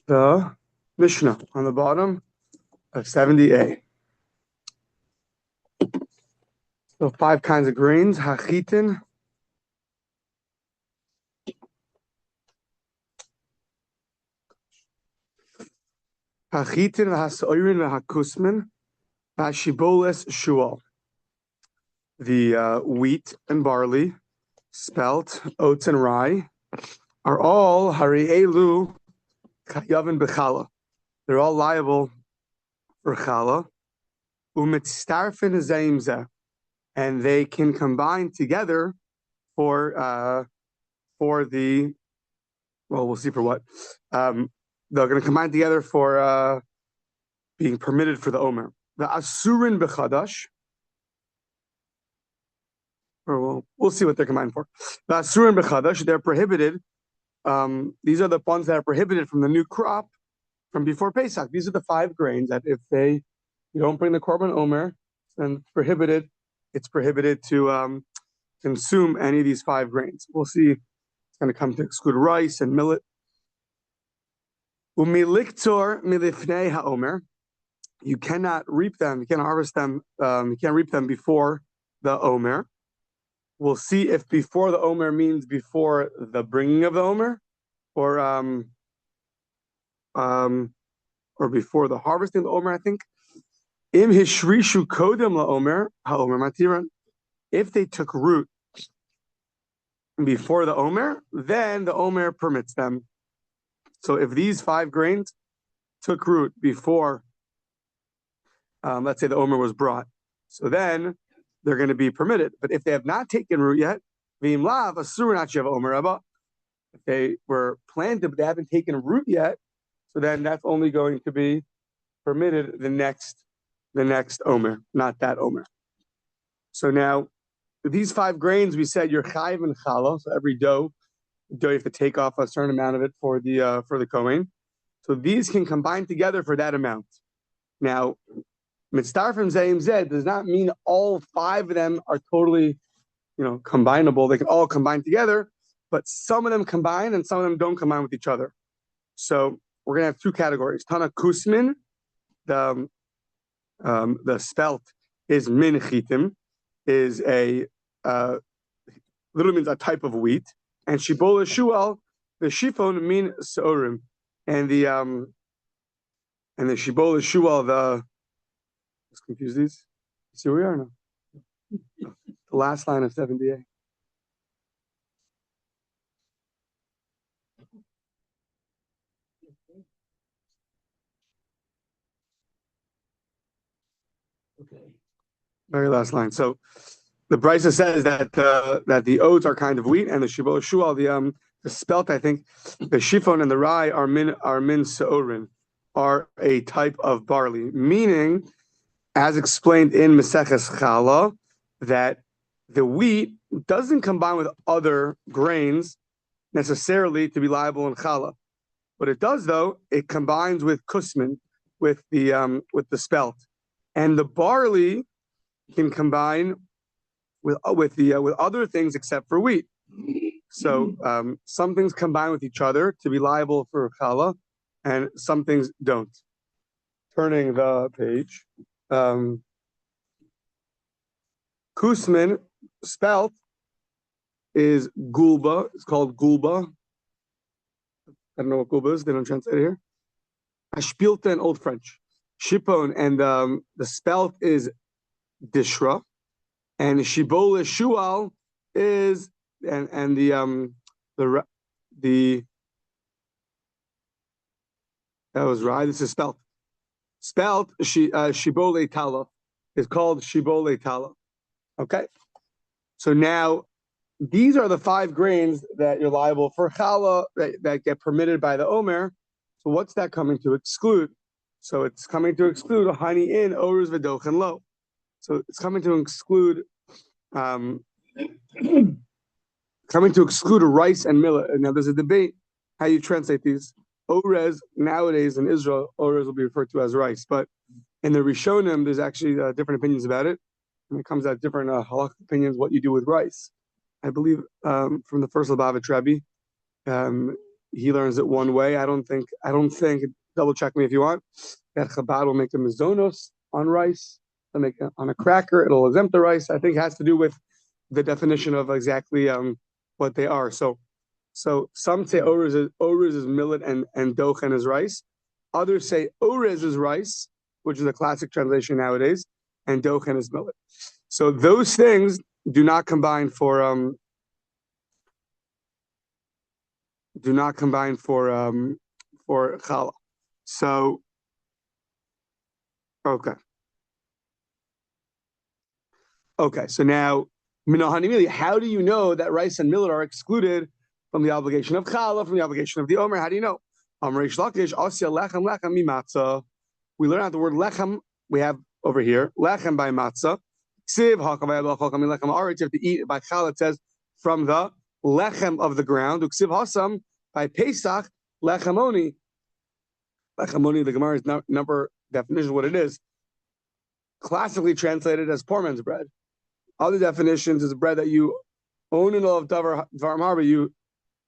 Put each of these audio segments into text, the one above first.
the Mishnah on the bottom of 70a. So 5 kinds of grains: hachitin, v'hasoirin, v'hakusmin, v'hashiboles shual. The wheat and barley, spelt, oats and rye are all hari'elu chayavin b'chala. They're all liable for chala. Umitztarfin zeim zeh, and they can combine together for the, well, we'll see for what. They're going to combine together for being permitted for the omer. The asurin b'chadash, or we'll see what they're combined for. The asurin b'chadash, they're prohibited. These are the ones that are prohibited from the new crop from before Pesach. These are the 5 grains that if you don't bring the korban omer, then it's prohibited to consume any of these 5 grains. We'll see. It's going to come to exclude rice and millet. Umiliktor milifnei haomer. You cannot reap them. You can't harvest them. You can't reap them before the omer. We'll see if before the omer means before the bringing of the omer, or before the harvesting of the omer. I think. Im hishrishu kodem laomer haomer matiran. If they took root before the omer, then the omer permits them. So if these 5 grains took root before, let's say the omer was brought, so then they're going to be permitted. But if they have not taken root yet, v'im lav asur nachyav omer rabba. If they were planted but they haven't taken root yet, so then that's only going to be permitted the next omer, not that omer. So now, these 5 grains, we said you're chayiv and chala. So every dough you have to take off a certain amount of it for the kohen. So these can combine together for that amount. Now, mitzdarfim zeim zed does not mean all 5 of them are totally, combinable. They can all combine together, but some of them combine and some of them don't combine with each other. So we're gonna have 2 categories. Tana kusmin, the spelt is min chitim, is a literally means a type of wheat, and shibola shual, the shifon min seorim, and the shibola shual, let's confuse these. See where we are now. The last line of 70a. Okay. Very last line. So the Brisa says that the oats are kind of wheat, and the shibola shual, the spelt, I think, the shifon and the rye are min seorin, are a type of barley, meaning, as explained in Mesechus Chala, that the wheat doesn't combine with other grains necessarily to be liable in chala. What it does, though, it combines with kusmin, with the spelt, and the barley can combine with other things except for wheat. So some things combine with each other to be liable for chala, and some things don't. Turning the page. Kusmin, spelt, is gulba. It's called gulba. I don't know what gulba is. They don't translate it here. Ashpilta in Old French. Shipon, and the spelt is dishra, and shibola shual is and the that was right. This is spelt. Spelt shibole tala is called shibole tala. Okay, so now these are the 5 grains that you're liable for chala that get permitted by the omer. So what's that coming to exclude? So it's coming to exclude honey in oruz v'dochen lo. So it's coming to exclude rice and millet. And now there's a debate how you translate these. Orez, nowadays in Israel, orez will be referred to as rice, but in the Rishonim, there's actually different opinions about it. And it comes out different halakhic opinions what you do with rice. I believe from the first Lubavitch Rebbe, he learns it one way. I don't think, double check me if you want, that Chabad will make the mizonos on rice, they'll make it on a cracker, it'll exempt the rice. I think it has to do with the definition of exactly what they are. So some say orez is millet and dochen is rice. Others say orez is rice, which is a classic translation nowadays, and dochen is millet. So those things do not combine for challah. So okay. So now, how do you know that rice and millet are excluded from the obligation of challah, from the obligation of the omer? How do you know? We learn out the word lechem. We have over here lechem by matzah. You have to eat by challah. It says from the lechem of the ground. Uksiv hasam by Pesach lechamoni. Lechamoni, the Gemara's number definition of what it is. Classically translated as poor man's bread. Other definitions is bread that you own in all of Dvarim Harbor. You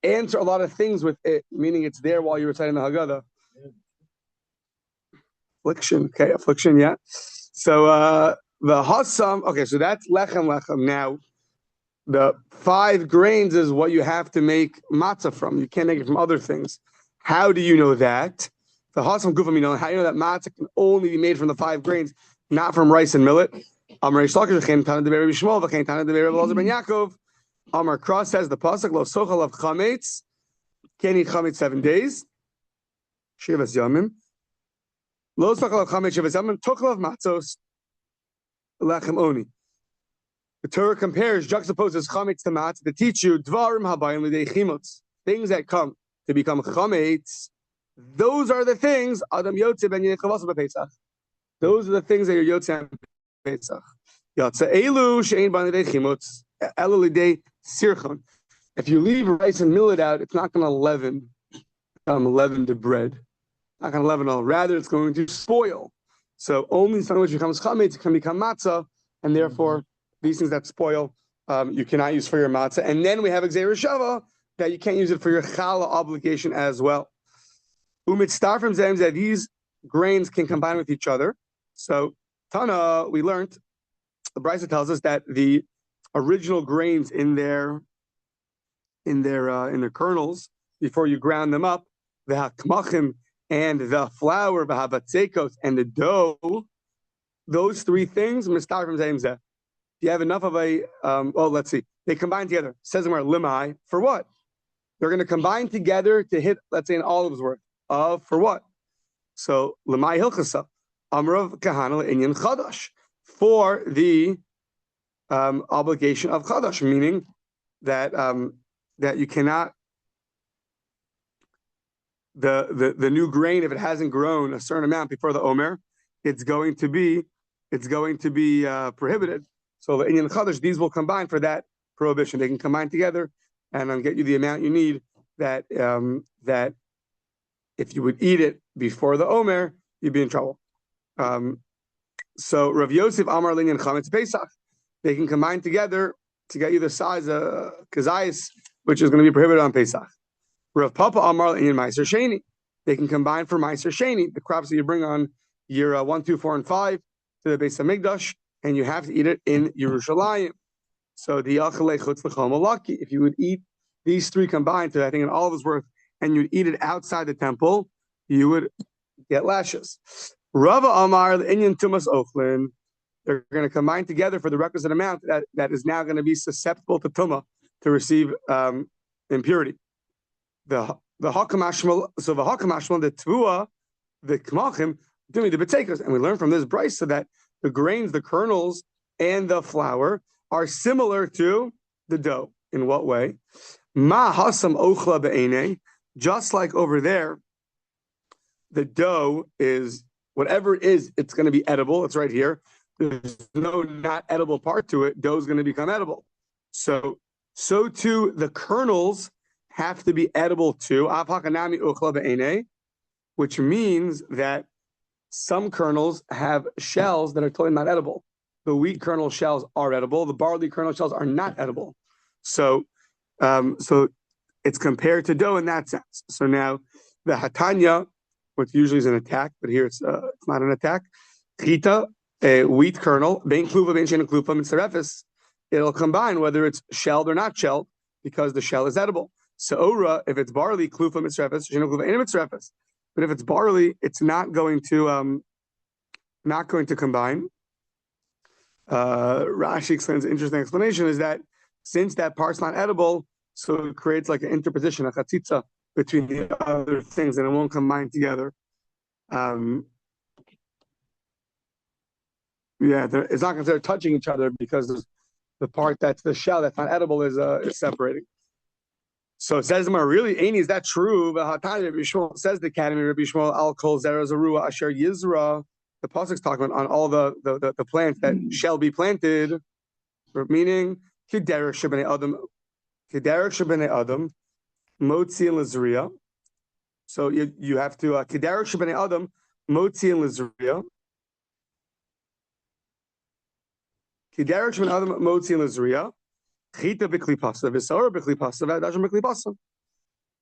answer a lot of things with it, meaning it's there while you're reciting the Haggadah. Affliction, yeah. So the Hassam, so that's lechem. Now, the 5 grains is what you have to make matzah from. You can't make it from other things. How do you know that? The Hassam Gufam, how do you know that matzah can only be made from the 5 grains, not from rice and millet? Amar Cross says the pasuk lo sochal of chametz, can't eat chametz 7 days. Shivas yamim. Lo sochal of chametz shivas yamim tochal of matzos lechem oni. The Torah compares, juxtaposes chametz to matzah to teach you dvarim habayim lidei chimutz, things that come to become chametz. Those are the things Adam Yotze ben Yechavas b'Pesach. Those are the things that you're Yotze Pesach. Yotze elu she'ein ban lidei chimutz elu lidei sirchon. If you leave rice and millet out, it's not going to leaven the bread. Not going to leaven all. Rather, it's going to spoil. So only something which becomes chametz can become matzah, and therefore these things that spoil you cannot use for your matzah. And then we have Gzeira Shava that you can't use it for your challah obligation as well. Umitztar from Zem that these grains can combine with each other. So Tana, we learned, the Brisa tells us that the original grains in their kernels, before you ground them up, the hakmachim and the flour, the habatzekos and the dough, those 3 things, mistar from Zem Zeh. If you have enough of a, let's see, they combine together. It says in where limai, for what? They're going to combine together to hit, let's say, an olive's worth of, for what? So, limai hilchasa, amrav kahana inyan chadash, for the obligation of chadash, meaning that that you cannot, the new grain, if it hasn't grown a certain amount before the omer, it's going to be prohibited. So the inyan chadash, these will combine for that prohibition. They can combine together and get you the amount you need. That if you would eat it before the omer, you'd be in trouble. So Rav Yosef Amar Linyan Chametz Pesach, they can combine together to get you the size of kazayis, which is going to be prohibited on Pesach. Rav Papa Amar Linyan Meiser Sheni, they can combine for Meiser Sheni, the crops that you bring on year 1, 2, 4, and 5 to the Beis Hamikdash, and you have to eat it in Yerushalayim. So the Yachalei Chutz L'Chol Malaki, if you would eat these 3 combined to, I think, an olive's worth, and you'd eat it outside the temple, you would get lashes. Rava Amar, the Inyan Tumas Ochlin, they're going to combine together for the requisite amount that is now going to be susceptible to Tumah, to receive impurity. The Hakamashmal, so the Hakamashmal, the Tvua, the Kmachim, doing the B'tekos. And we learn from this brisa so that the grains, the kernels, and the flour are similar to the dough. In what way? Ma hasam ochla be'enei, just like over there, the dough is, whatever it is, it's going to be edible. It's right here. There's no not edible part to it. Dough is going to become edible. So too, the kernels have to be edible too. Avhakanami ochla be'enei, which means that some kernels have shells that are totally not edible. The wheat kernel shells are edible. The barley kernel shells are not edible. So it's compared to dough in that sense. So now the hatanya, which usually is an attack, but here it's not an attack. Chita, a wheat kernel, bein kluva, bein shein kluva, mitzarefis. It'll combine whether it's shelled or not shelled because the shell is edible. Se'ora, if it's barley, kluva mitzarefis, shein kluva, ain't mitzarefis. But if it's barley, it's not going to combine. Rashi explains an interesting explanation is that since that part's not edible, so it creates like an interposition, a chatzitza between the other things, and it won't combine together. It's not considered touching each other because the part that's the shell that's not edible is separating. So it says, really, Aini, is that true? Says the Academy, Rabbi Shmuel, Al Kol Zera Zarua Asher Yizra. The pasuk's talking about on all the plants that shall be planted, meaning Kiderek Shabnei Adam, Motzi and Lazria. So you have to Kiderek Shabnei Adam, Motzi and Lazria. Kiderek Shabnei Adam, Motzi and Lazria. Chita b'klipasa, v'saor b'klipasa, v'adashim b'klipasa.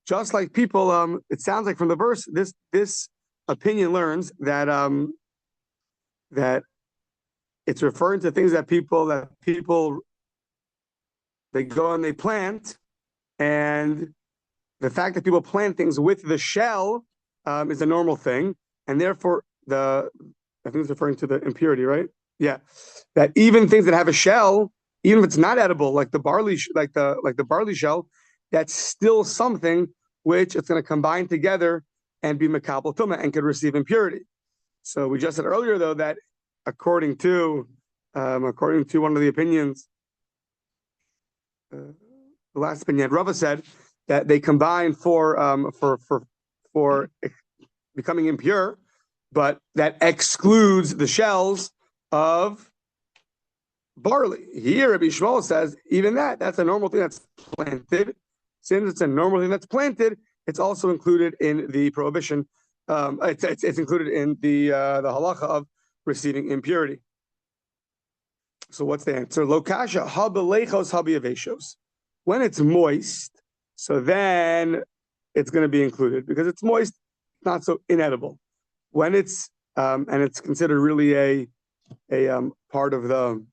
Just like people, it sounds like from the verse, this opinion learns that that it's referring to things that people they go and they plant, and the fact that people plant things with the shell is a normal thing, and therefore I think it's referring to the impurity, right? Yeah, that even things that have a shell, even if it's not edible, like the barley, like the barley shell, that's still something which it's going to combine together and be makabel tumah and could receive impurity. So we just said earlier, though, that according to one of the opinions, the last opinion, Rava said that they combine for becoming impure, but that excludes the shells of barley. Here, Rabbi Shmuel says even that's a normal thing that's planted. Since it's a normal thing that's planted, it's also included in the prohibition. It's included in the halacha of receiving impurity. So what's the answer? Lokasha habalechos habiyaveshos. When it's moist, so then it's going to be included because it's moist, not so inedible. When it's and it's considered really a part of the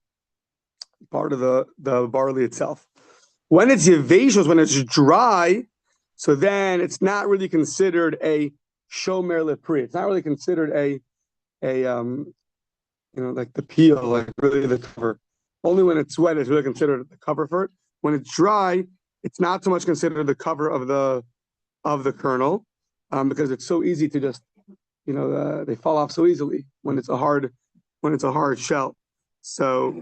barley itself. When it's yaveshos, when it's dry, so then it's not really considered a shomer lepri. It's not really considered a like the peel, like really the cover. Only when it's wet is really considered the cover for it. When it's dry, it's not so much considered the cover of the kernel, because it's so easy to just they fall off so easily when it's a hard shell. So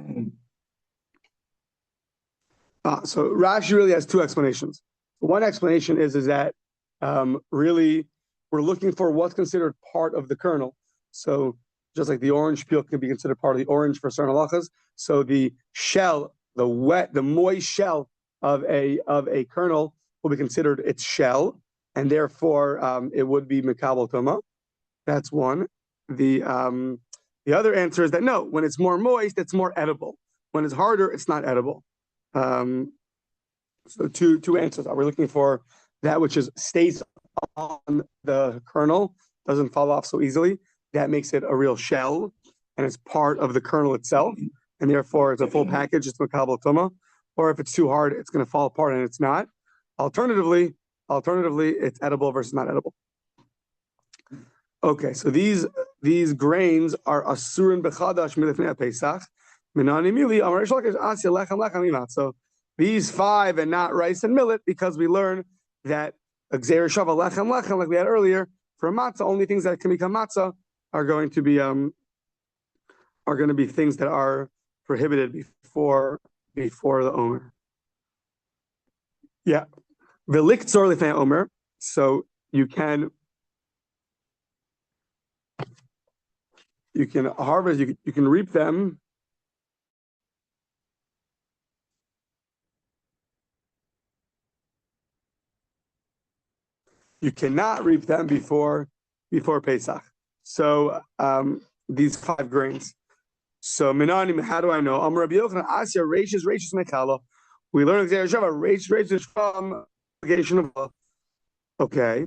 Rashi really has two explanations. One explanation is that really we're looking for what's considered part of the kernel. So just like the orange peel can be considered part of the orange for certain halachas, so the shell, the moist shell of a kernel will be considered its shell, and therefore it would be mekabel tuma. That's one. The other answer is that no, when it's more moist, it's more edible. When it's harder, it's not edible. So two answers. Are we looking for that which stays on the kernel, doesn't fall off so easily? That makes it a real shell, and it's part of the kernel itself, and therefore it's a full package. It's makabel tuma. Or if it's too hard, it's going to fall apart, and it's not. Alternatively, it's edible versus not edible. Okay, so these grains are asurin bechadash milifnei Pesach. So these 5 and not rice and millet, because we learn that gzeir shava lechem like we had earlier, for matzah, only things that can become matzah are going to be things that are prohibited before the omer. Yeah, v'liktzor lifnei omer. So you can harvest, you can reap them. You cannot reap them before Pesach. So these 5 grains. So minanim, how do I know? Rabbi Yochanan Asya reishis mekala. We learn Rishis from obligation of law. Okay.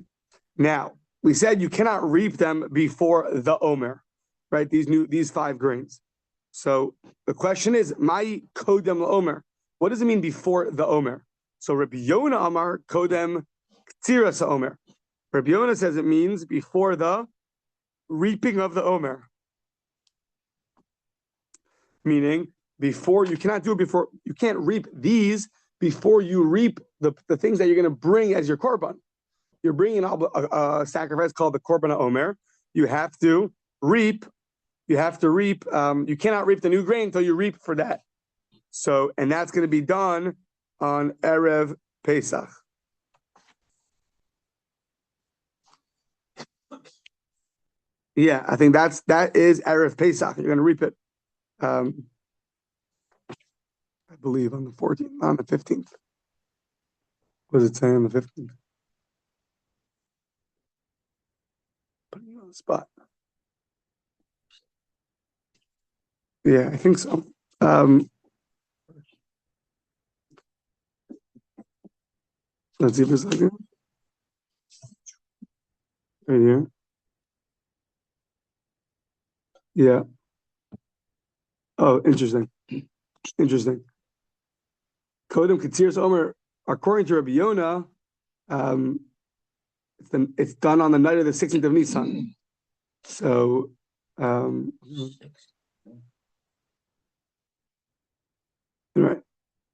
Now, we said you cannot reap them before the Omer, right? These 5 grains. So the question is, Mai Kodem Omer. What does it mean before the Omer? So Rabbi Yonah Amar Kodem Ktiras Omer. Rabbi Yonah says it means before the reaping of the Omer. Meaning, before you cannot do it before you can't reap these before you reap the things that you're going to bring as your korban. You're bringing a sacrifice called the korban Omer. You have to reap. You cannot reap the new grain until you reap for that. So, and that's going to be done on Erev Pesach. Yeah, I think that is Erev Pesach. You're going to reap it. I believe on the 14th, not on the 15th. What does it say on the 15th? Putting you on the spot. Yeah, I think so. Let's see for a second. Right here. Yeah. Oh, interesting. Interesting. Kodem Ketsiras Omer, according to Rabbi Yonah, it's done on the night of the 16th of Nisan. So, right.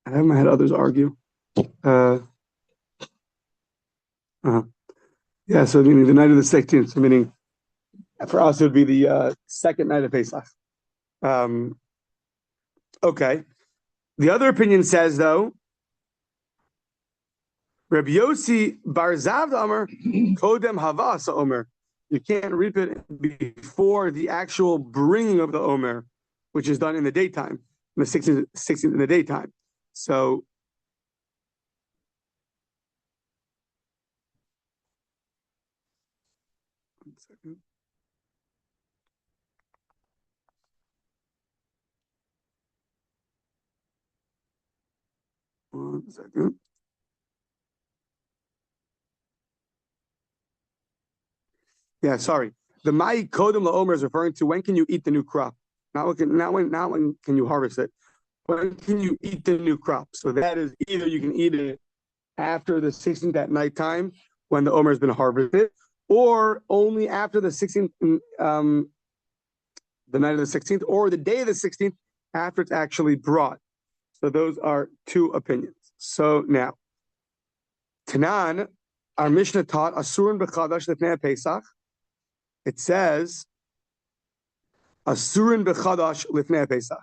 I haven't had others argue. Yeah, so meaning the night of the 16th, so meaning for us it would be the second night of Pesach. Okay. The other opinion says, though, Rabbi Yossi Bar Zavda Omer, Kodem Havasa Omer. You can't reap it before the actual bringing of the Omer, which is done in the daytime, in the 16th in the daytime. So, one second. One second. Yeah, sorry. The Mai Kodem LaOmer is referring to when can you eat the new crop? Not when can you harvest it. When can you eat the new crop? So that is either you can eat it after the 16th at nighttime when the Omer has been harvested, or only after the 16th, the night of the 16th, or the day of the 16th after it's actually brought. So those are 2 opinions. So now, Tanan, our Mishnah taught Asurin b'chadash lefnei Pesach. It says Asurin b'chadash lifnei Pesach,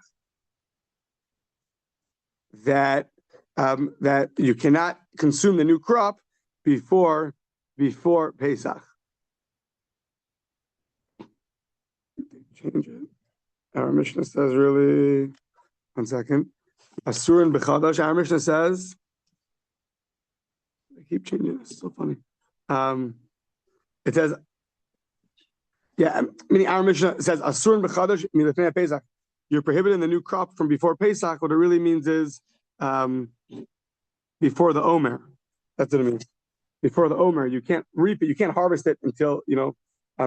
that you cannot consume the new crop before Pesach. Change it. Our Mishnah says really. One second. Asurin b'chadash. Our Mishnah says. I keep changing. It's so funny. It says. Yeah, meaning our Mishnah says Asurin b'chadash milifnei Pesach. You're prohibiting the new crop from before Pesach. What it really means is before the Omer. That's what it means. Before the Omer, you can't reap it. You can't harvest it until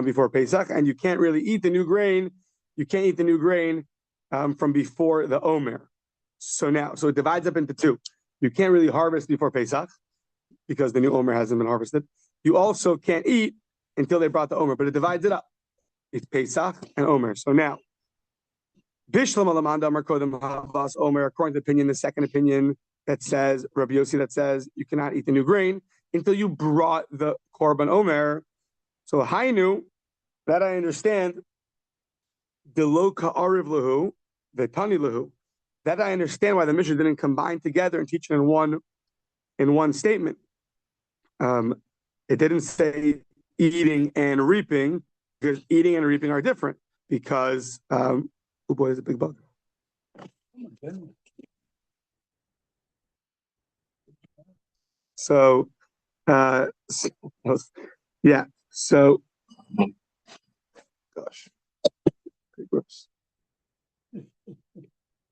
before Pesach, and you can't really eat the new grain. You can't eat the new grain from before the Omer. So it divides up into 2. You can't really harvest before Pesach because the new Omer hasn't been harvested. You also can't eat until they brought the Omer, but it divides it up. It's Pesach and Omer. So now, Bishlam Alamanda Amar Kodem Havas Omer, according to the opinion, the second opinion that says, Rabbi Yossi that says you cannot eat the new grain until you brought the Korban Omer. So Hainu, that I understand, Delo Ka'ariv Lahu, Vetani Lahu. That I understand why the Mishnah didn't combine together and teach it in one statement. It didn't say eating and reaping, because eating and reaping are different. Because oh boy, there's a big bug. So yeah. So gosh. Whoops.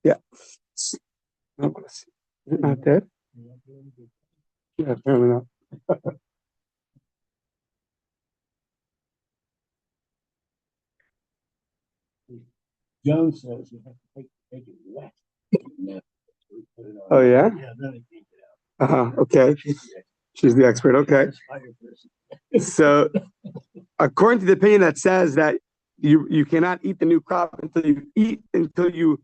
Yeah. Not dead. Yeah, apparently not. Joan says you have to make it wet. Oh, yeah? Yeah, then it can't get out. Okay. She's the expert. Okay. So, according to the opinion that says that you cannot eat the new crop until you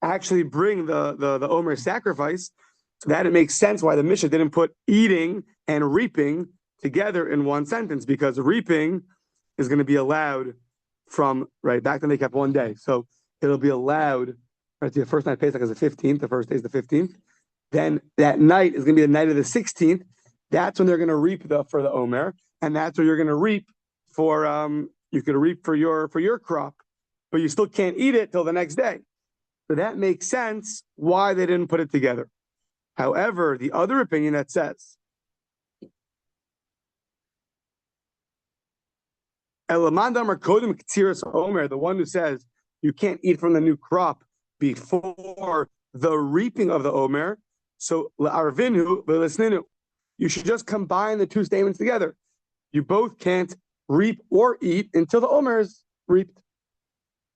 actually bring the Omer sacrifice, so that it makes sense why the Mishnah didn't put eating and reaping together in one sentence, because reaping is going to be allowed from, right, back then they kept one day. So it'll be allowed, right, the first night Pesach is the 15th, the first day is the 15th. Then that night is going to be the night of the 16th. That's when they're going to reap for the Omer, and that's where you're going to reap for you could reap for your crop, but you still can't eat it till the next day. So that makes sense why they didn't put it together. However, the other opinion that says the one who says you can't eat from the new crop before the reaping of the Omer, so you should just combine the two statements together. You both can't reap or eat until the Omer is reaped.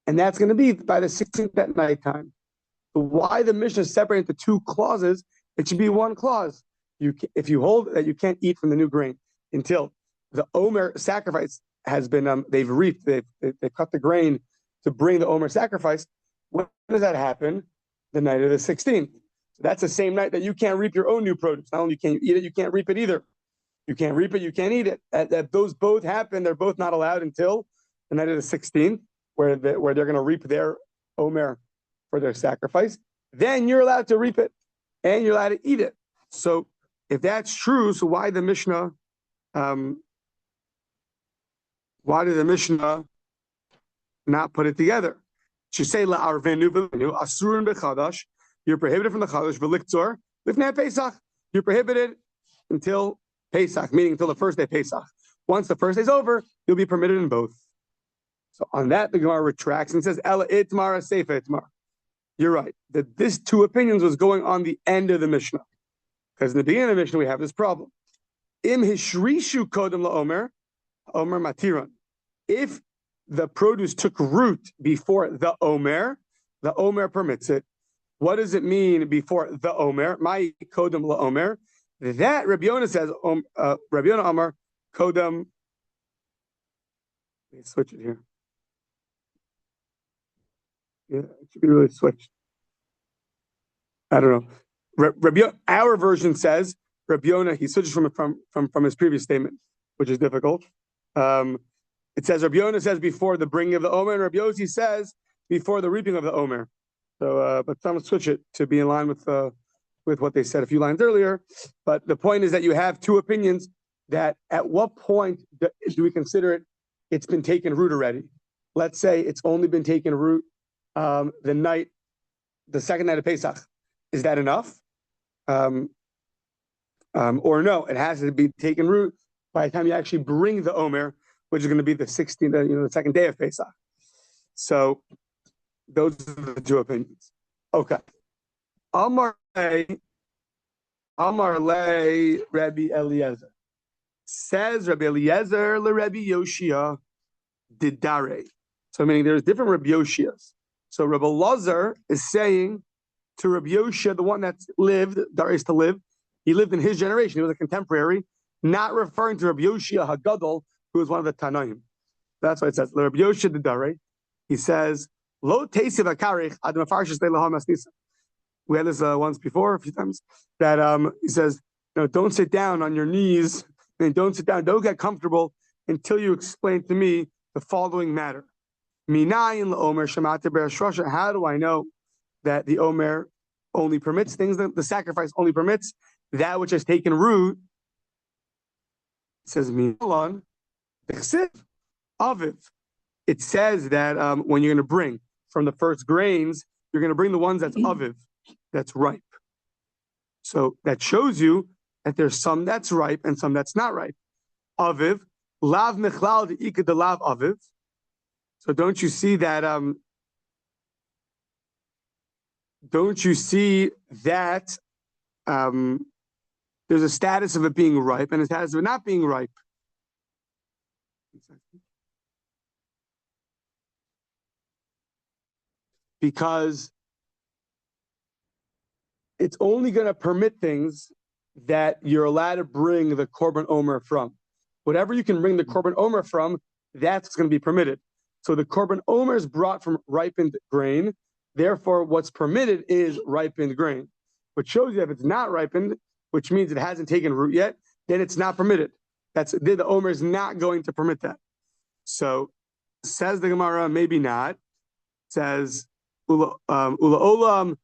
And that's going to be by the 16th at nighttime. Why the Mishnah is separated into two clauses, it should be one clause. If you hold that you can't eat from the new grain until the Omer sacrifice has been, they've reaped, they've cut the grain to bring the Omer sacrifice, when does that happen? The night of the 16th. So that's the same night that you can't reap your own new produce. Not only can you eat it, you can't reap it either. You can't reap it, you can't eat it. That those both happen, they're both not allowed until the night of the 16th, where they're going to reap their Omer for their sacrifice. Then you're allowed to reap it, and you're allowed to eat it. So if that's true, so why the Mishnah? Why did the Mishnah not put it together? She say la'arvenu asurun bechadash. You're prohibited from the chadash v'liktzor lifnei Pesach. You're prohibited until Pesach, meaning until the first day Pesach. Once the first day's over, you'll be permitted in both. So on that, the Gemara retracts and says, Ela itmar seifa itmar. You're right, that this two opinions was going on the end of the Mishnah. Because in the beginning of the Mishnah, we have this problem. Im hishrishu kodem la'omer, omer matiran. If the produce took root before the Omer permits it. What does it mean before the Omer? My kodem la'omer. That Rabbi Yonah says, Rabbi Yonah Amar, kodem. Let me switch it here. Yeah, it should be really switched. I don't know. Our version says Rabbi Yonah, he switches from his previous statement, which is difficult. It says Rabbi Yonah says before the bringing of the Omer, and Rabbi Yossi says before the reaping of the Omer. So, but I'm gonna switch it to be in line with what they said a few lines earlier. But the point is that you have two opinions. That at what point do we consider it's been taken root already? Let's say it's only been taken root the second night of Pesach. Is that enough? Or no, it has to be taken root by the time you actually bring the Omer, which is going to be the 16th, the second day of Pesach. So those are the two opinions. Okay. Amar le Rabbi Eliezer. Says Rabbi Eliezer le Rabbi Yoshia didare. So meaning there's different Rabbi Yoshias. So Rabbi Eliezer is saying to Rabbi Yoshia, the one that lived, Dares to live, he lived in his generation, he was a contemporary, not referring to Rabbi Yoshia Hagadol, who was one of the Tanaim. That's why it says, Rabbi Yoshia didare. He says, Lo teisiv akarich ad mafarshis leilaham asnisa. We had this once before, a few times, that he says, don't sit down on your knees, and don't sit down, don't get comfortable until you explain to me the following matter. Minayin la'omer shamati be'ashrasha. How do I know that the Omer only permits things, the sacrifice only permits that which has taken root? It says, Minalan, aviv. It says that when you're going to bring from the first grains, you're going to bring the ones that's aviv, that's ripe. So that shows you that there's some that's ripe and some that's not ripe. Aviv, lav mechlal de'ika de lav aviv. So don't you see that? Don't you see that there's a status of it being ripe and a status of it not being ripe. Because it's only going to permit things that you're allowed to bring the Korban Omer from. Whatever you can bring the Korban Omer from, that's going to be permitted. So the Korban Omer is brought from ripened grain. Therefore, what's permitted is ripened grain. Which shows you if it's not ripened, which means it hasn't taken root yet, then it's not permitted. The Omer is not going to permit that. So says the Gemara, maybe not. Says Ula Olam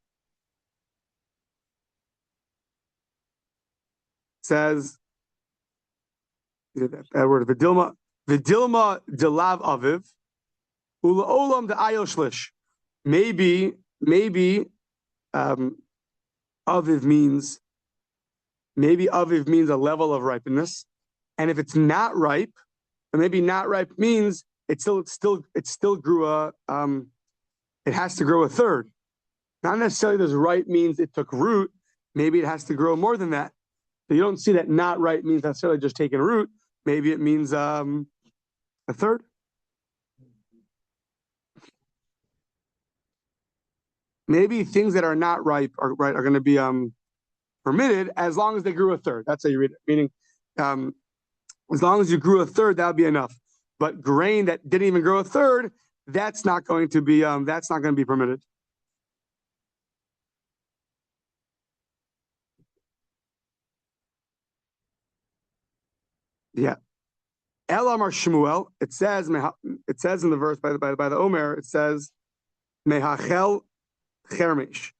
says that word Vidilma delav aviv Ula Olam de ayoshlish. Maybe aviv means a level of ripeness, and if it's not ripe, or maybe not ripe means it still grew it has to grow a third. Not necessarily does ripe means it took root. Maybe it has to grow more than that. So you don't see that not ripe means necessarily just taking root. Maybe it means a third. Maybe things that are not ripe are going to be permitted as long as they grew a third. That's how you read it. Meaning, as long as you grew a third, that would be enough. But grain that didn't even grow a third, that's not going to be permitted. Yeah. Elamar Shmuel. It says in the verse by the Omer. It says Mehachel Chermish,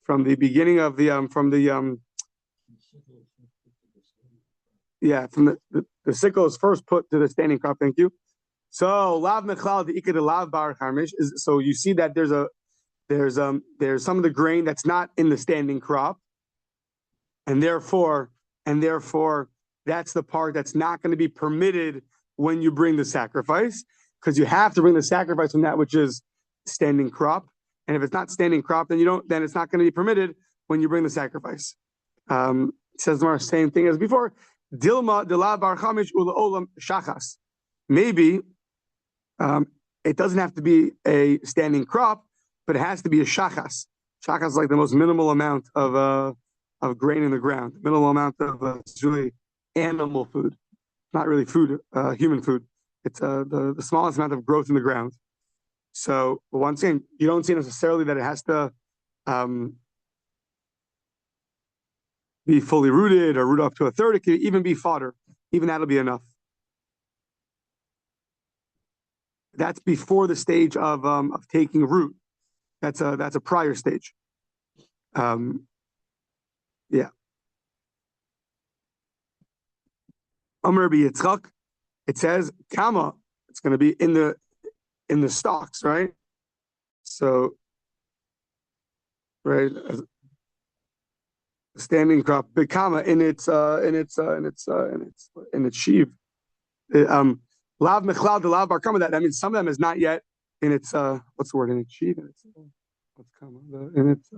from the beginning of the from the sickle is first put to the standing crop. Thank you. So lav mechlal the ikad lav bar Chermish is, so you see that there's some of the grain that's not in the standing crop, and therefore that's the part that's not going to be permitted when you bring the sacrifice, because you have to bring the sacrifice from that which is standing crop. And if it's not standing crop, then it's not going to be permitted when you bring the sacrifice. It says the same thing as before. Dilma delav bar chamish ula olam shachas. Maybe it doesn't have to be a standing crop, but it has to be a shachas. Shachas is like the most minimal amount of grain in the ground. Minimal amount of it's really animal food, not really food, human food. It's the smallest amount of growth in the ground. So once again, you don't see necessarily that it has to be fully rooted or root up to a third. It could even be fodder. Even that'll be enough. That's before the stage of taking root. That's a prior stage. Yeah. Amr Rabbi Yitzchak, it says kama. It's going to be in the stalks, right? So, right, standing crop, bekama in its sheaf. Lav mechlal de lav bar kama. That means some of them is not yet in its what's the word, in its sheaf? What's kama in its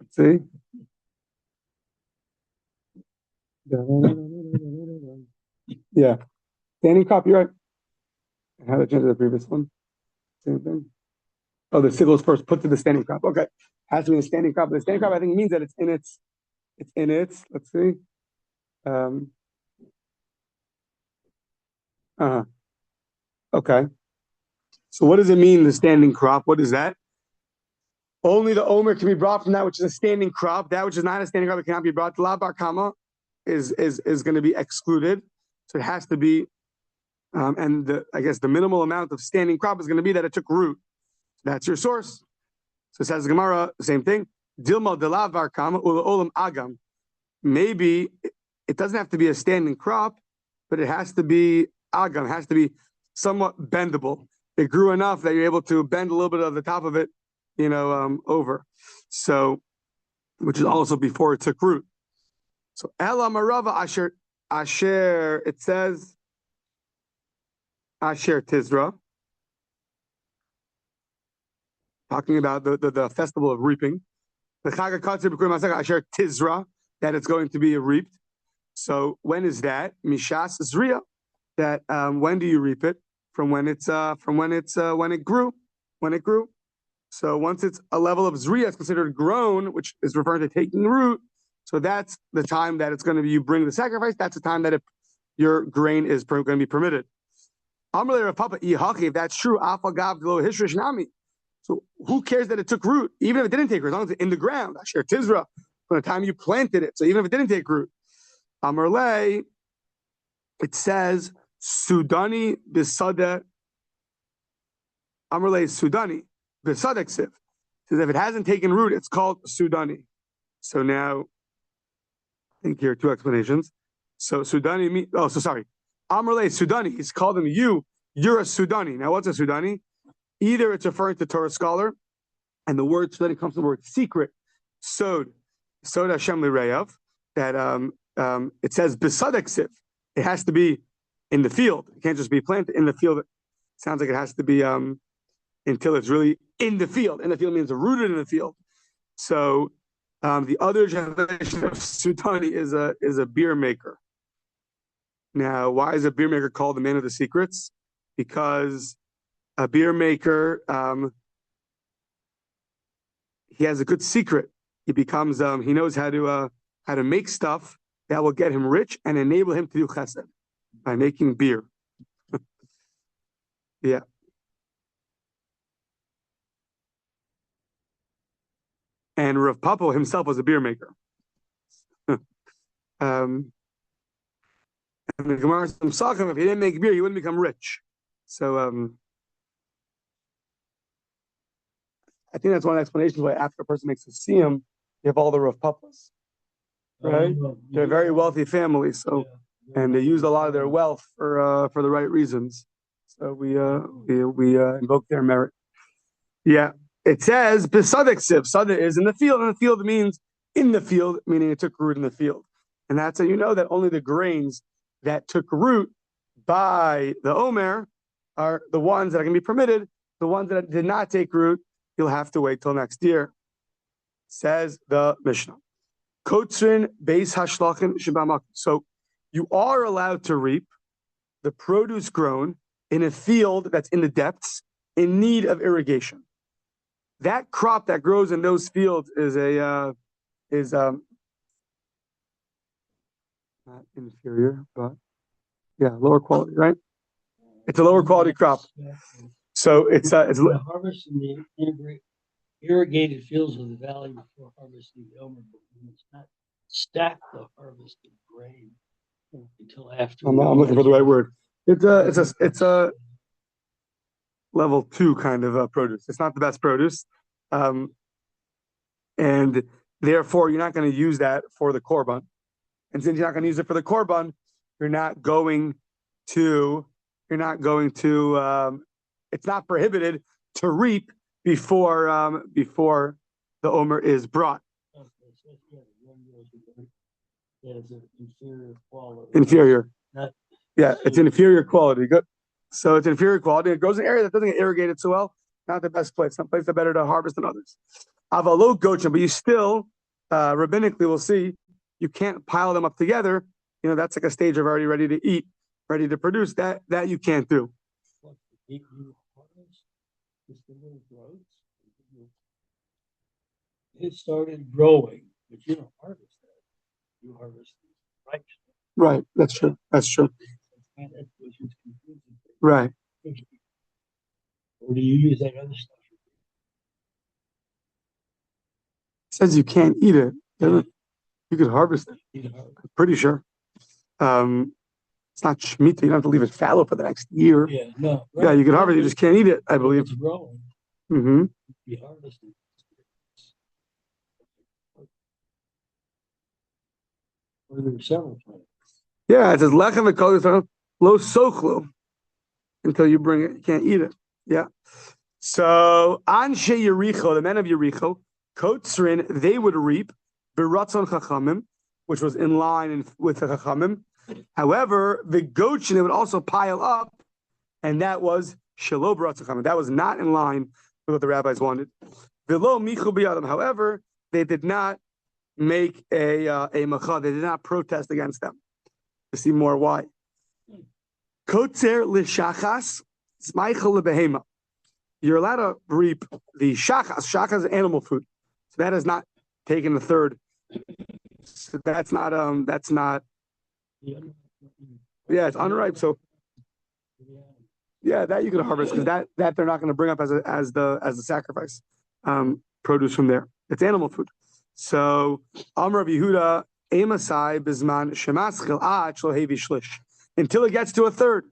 let's see. Yeah, standing crop. You're right. How to change the previous one? Same thing. Oh, the sickle is first put to the standing crop. Okay, has to be the standing crop. The standing crop, I think, means that it's in its. Let's see. Okay. So what does it mean, the standing crop? What is that? Only the omer can be brought from that which is a standing crop. That which is not a standing crop, it cannot be brought. La bar kama is going to be excluded. So it has to be, and I guess the minimal amount of standing crop is going to be that it took root. That's your source. So it says Gemara, the same thing. Dilma de la bar kama ula olam agam. Maybe it doesn't have to be a standing crop, but it has to be agam. It has to be somewhat bendable. It grew enough that you're able to bend a little bit of the top of it, over. So, which is also before it took root. So Ela Marava Asher, it says Asher Tizra. talking about the festival of reaping. The Chag HaKatzir Asher Tizra, that it's going to be reaped. So when is that? Mishas Zriya. That when do you reap it? From when it grew. When it grew. So once it's a level of Zriya, it's considered grown, which is referring to taking root. So that's the time that it's going to be, you bring the sacrifice. That's the time that your grain is going to be permitted. If that's true, so who cares that it took root? Even if it didn't take root, as long as it's in the ground. Asher Tizra, from the time you planted it. So even if it didn't take root. Amarle, it says, Sudani Bisada. Amarle Sudani Bisadeksiv. It says if it hasn't taken root, it's called Sudani. So now, I think here are two explanations. So Sudani means, Amarle Sudani, he's called him you're a Sudani. Now what's a Sudani? Either it's referring to Torah scholar, and the word Sudani comes from the word secret, Sod Hashem Lireyav, that it says Bisadeksiv. It has to be in the field. It can't just be planted in the field. It sounds like it has to be until it's really in the field. In the field means rooted in the field. So the other translation of Sudani is a beer maker. Now, why is a beer maker called the man of the secrets? Because a beer maker, he has a good secret. He becomes, he knows how to make stuff that will get him rich and enable him to do chesed by making beer. Yeah. And Rav Papa himself was a beer maker. And the Gemara says, if he didn't make beer, he wouldn't become rich. So I think that's one explanation why after a person makes a siyum, you have all the Rav Papas, right? They're a very wealthy family, so and they used a lot of their wealth for the right reasons. So we invoke their merit. Yeah, it says Bisadeksiv. Sada is in the field, and the field means in the field, meaning it took root in the field, and that's how you know that only the grains that took root by the Omer are the ones that are going to be permitted. The ones that did not take root, you'll have to wait till next year. Says the Mishnah. Kotzrin beis hashlachin shebamak. So you are allowed to reap the produce grown in a field that's in the depths in need of irrigation. That crop that grows in those fields is not inferior, but lower quality, right? It's a lower quality crop. So it's harvesting the irrigated fields of the valley before harvesting the Omer. It's not stack the harvested grain until after. I'm looking for the right word. It's a level 2 kind of produce. It's not the best produce, and therefore you're not going to use that for the korban. And since you're not going to use it for the korban, you're not going to. It's not prohibited to reap before the Omer is brought. Inferior quality. Inferior. It's inferior quality. Good. So it's inferior quality. It grows in an area that doesn't get irrigated so well. Not the best place. Some places are better to harvest than others. Avalo gochem, but you still, rabbinically, we'll see, you can't pile them up together. That's like a stage of already ready to eat, ready to produce. That you can't do. It started growing, but you don't harvest that. You harvest the right. Right. That's true. Right. Or do you use that other stuff? It says you can't eat it. You could harvest it. I'm pretty sure. It's not Shemitah. You don't have to leave it fallow for the next year. Yeah, no. Right. Yeah, you can harvest it. You just can't eat it, I believe. It's growing. Mm-hmm. You harvest it. There are several plants. Yeah, it says lechem v'kol lo sochlo until you bring it. You can't eat it. Yeah. So Anshe Yericho, the men of Yericho, Kotzrin, they would reap beratzon chachamim, which was in line with the chachamim. However, the gochin they would also pile up, and that was shelo beratzon chachamim. That was not in line what the rabbis wanted. Velo michu biyadam. However, they did not make a macha. They did not protest against them. To see more why. Kotzer l'shachas smeichel lebehema. You're allowed to reap the shachas. Shachas is animal food, so that is not taken a third. So that's not. Yeah, it's unripe. So yeah, that you can harvest because that they're not going to bring up as the sacrifice produce from there. It's animal food. So Amar Rav Yehuda Emasai Bisman Shemaschil Ad Shlo Hevi Shlish. Until it gets to a third,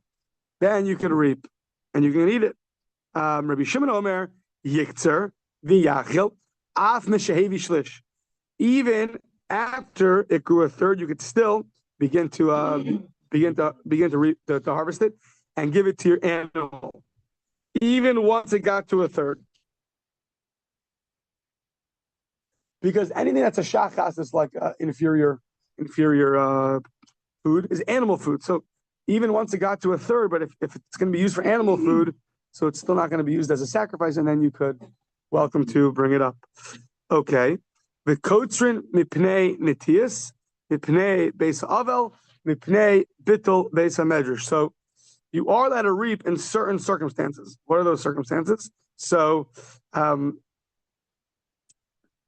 then you can reap and you can eat it. Rabbi Shimon Omer Yiktzer V'Yachil Af Meshehevi Shlish. Even after it grew a third, you could still begin to harvest it and give it to your animal, even once it got to a third. Because anything that's a shachas is like inferior food is animal food. So even once it got to a third, but if it's going to be used for animal food, so it's still not going to be used as a sacrifice, and then you could welcome to bring it up. Okay. The kotzrin mipnei nitius, mipnei beis avel, mipnei bittul beis hamedrash. So you are allowed to reap in certain circumstances. What are those circumstances? So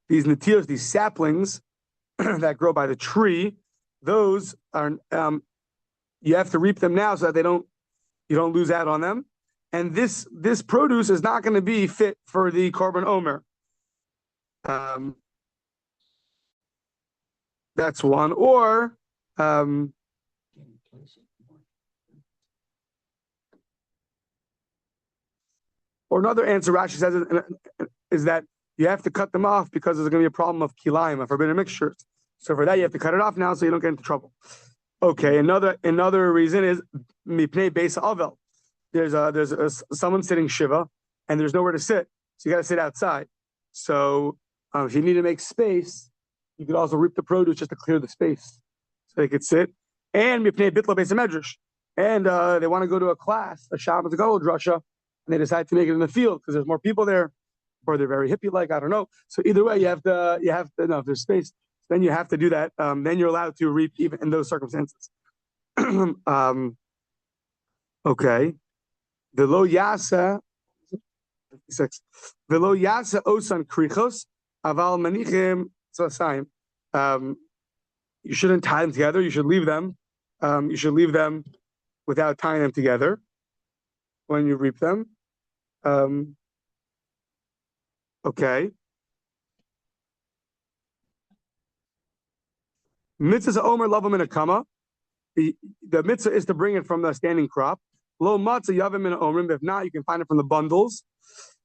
these nitios, these saplings that grow by the tree, those are you have to reap them now so that you don't lose out on them. And this produce is not going to be fit for the korban omer. That's one. Or another answer Rashi says is that you have to cut them off because there's going to be a problem of kilayim, of forbidden mixtures. So for that, you have to cut it off now so you don't get into trouble. Okay, another reason is mipnei beis avel. There's someone sitting shiva, and there's nowhere to sit, so you got to sit outside. So if you need to make space, you could also reap the produce just to clear the space, so they could sit. And mipnei bitla beis hamedrash, and they want to go to a class, a Shabbos Gadol drasha, and they decide to make it in the field because there's more people there, or they're very hippie-like. I don't know. So either way, you have to know if there's space. Then you have to do that. Then you're allowed to reap even in those circumstances. Okay. Velo yasa 56. Velo yasa osan krichos aval manichim tzasayim. You shouldn't tie them together. You should leave them. You should leave them without tying them together when you reap them. Okay. Mitzvah omer lavam in a kama. The mitzvah is to bring it from the standing crop. Lo matzah yavim in omrim. If not, you can find it from the bundles.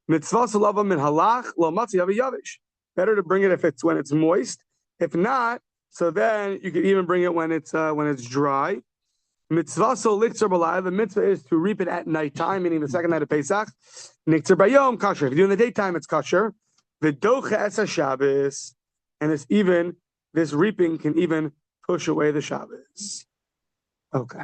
Mitzvah lavam in halach. Lo matzah yavi yavish. Better to bring it when it's moist. If not, so then you can even bring it when it's dry. Mitzvah liktzer b'layla. The mitzvah is to reap it at nighttime, meaning the second night of Pesach. Niktzer bayom kasher. If you do in the daytime, it's kasher. V'docha es Shabbos, and this reaping can even push away the Shabbos. Okay.